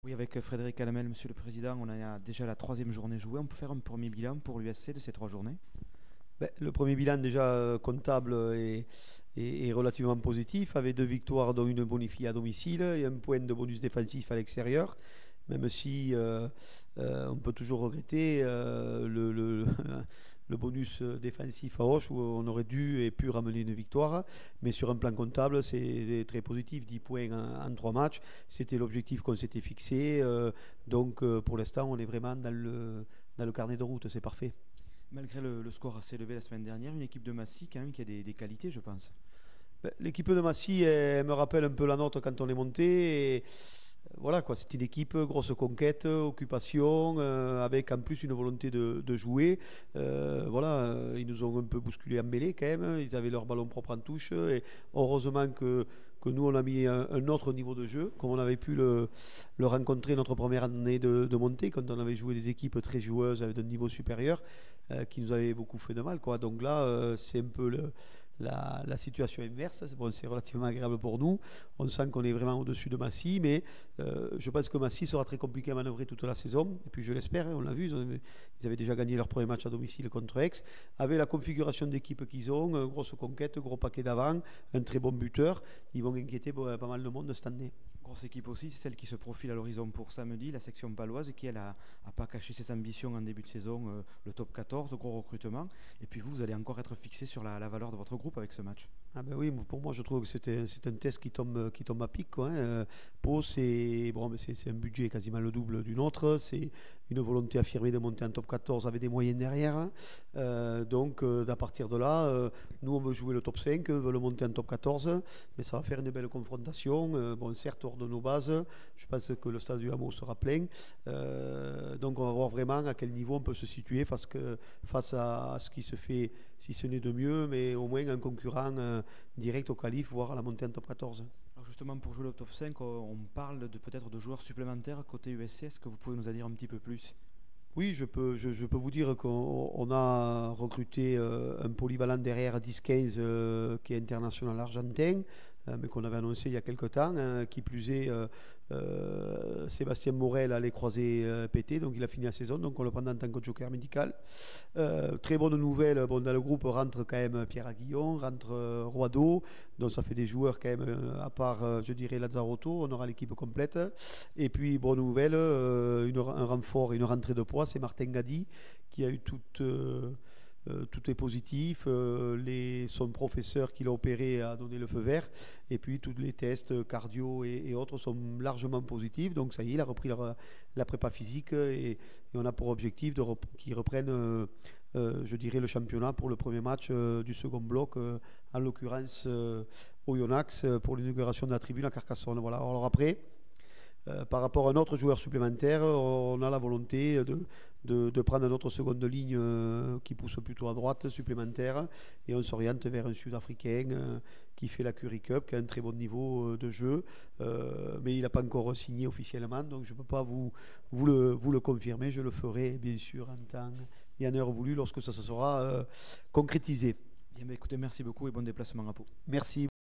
Oui, avec Frédéric Alamel, Monsieur le Président, on a déjà la troisième journée jouée. On peut faire un premier bilan pour l'USC de ces 3 journées? Ben, le premier bilan déjà comptable est relativement positif, avec 2 victoires dont une bonifiée à domicile et un point de bonus défensif à l'extérieur, même si on peut toujours regretter le bonus défensif à Auch où on aurait dû et pu ramener une victoire, mais sur un plan comptable c'est très positif, 10 points en 3 matchs, c'était l'objectif qu'on s'était fixé, donc pour l'instant on est vraiment dans le carnet de route, c'est parfait. Malgré le score assez élevé la semaine dernière, une équipe de Massy quand même qui a des qualités, je pense. Ben, l'équipe de Massy elle me rappelle un peu la nôtre quand on est monté. Et, voilà quoi, c'est une équipe grosse conquête, occupation, avec en plus une volonté de jouer. Voilà, ils nous ont un peu bousculé en mêlée quand même. Ils avaient leur ballon propre en touche. Et heureusement que nous on a mis un autre niveau de jeu, comme on avait pu le rencontrer notre première année de montée, quand on avait joué des équipes très joueuses avec un niveau supérieur, qui nous avaient beaucoup fait de mal, quoi. Donc là, c'est un peu la situation inverse. Bon, c'est relativement agréable pour nous. On sent qu'on est vraiment au-dessus de Massy, mais je pense que Massy sera très compliqué à manœuvrer toute la saison. Et puis je l'espère, hein, on l'a vu, ils avaient déjà gagné leur premier match à domicile contre Aix. Avec la configuration d'équipe qu'ils ont, grosse conquête, gros paquet d'avant, un très bon buteur, ils vont inquiéter pas mal de monde cette année. Grosse équipe aussi, c'est celle qui se profile à l'horizon pour samedi, la section paloise, qui elle a pas caché ses ambitions en début de saison, le top 14, gros recrutement. Et puis vous allez encore être fixé sur la valeur de votre groupe avec ce match. Ah ben oui, pour moi je trouve que c'est un test qui tombe à pic, quoi, hein. Pau, c'est bon, c'est un budget quasiment le double du nôtre, c'est une volonté affirmée de monter en top 14 avec des moyens derrière, hein. Donc à partir de là, nous on veut jouer le top 5, eux veulent monter en top 14, mais ça va faire une belle confrontation. Bon, certes hors de nos bases, je pense que le stade du Hameau sera plein. Donc on va voir vraiment à quel niveau on peut se situer face à ce qui se fait, si ce n'est de mieux, mais au moins un concurrent direct au qualif, voire à la montée en top 14. Alors justement, pour jouer le top 5, on parle peut-être de joueurs supplémentaires côté USC. Est-ce que vous pouvez nous en dire un petit peu plus? Oui, je peux vous dire qu'on a recruté un polyvalent derrière 10-15, qui est international argentin, mais qu'on avait annoncé il y a quelque temps. Qui plus est, Sébastien Morel a les croisés pétés, donc il a fini la saison, donc on le prend en tant que joker médical. Très bonne nouvelle, bon, dans le groupe rentre quand même Pierre Aguillon, rentre Roideau, donc ça fait des joueurs quand même, à part, je dirais, Lazzarotto, on aura l'équipe complète. Et puis, bonne nouvelle, un renfort, une rentrée de poids, c'est Martin Gadi qui a eu tout est positif. Son professeur qui l'a opéré a donné le feu vert. Et puis tous les tests cardio et autres sont largement positifs. Donc ça y est, il a repris la prépa physique et on a pour objectif qu'ils reprennent, je dirais, le championnat pour le premier match du second bloc, en l'occurrence Oyonnax, pour l'inauguration de la tribune à Carcassonne. Voilà. Alors après, par rapport à un autre joueur supplémentaire, on a la volonté de prendre un autre seconde ligne, qui pousse plutôt à droite, supplémentaire, et on s'oriente vers un Sud-Africain qui fait la Currie Cup, qui a un très bon niveau de jeu, mais il n'a pas encore signé officiellement, donc je ne peux pas vous le confirmer. Je le ferai bien sûr en temps et en heure voulue lorsque ça se sera concrétisé. Bien, écoutez, merci beaucoup et bon déplacement à Pau. Merci.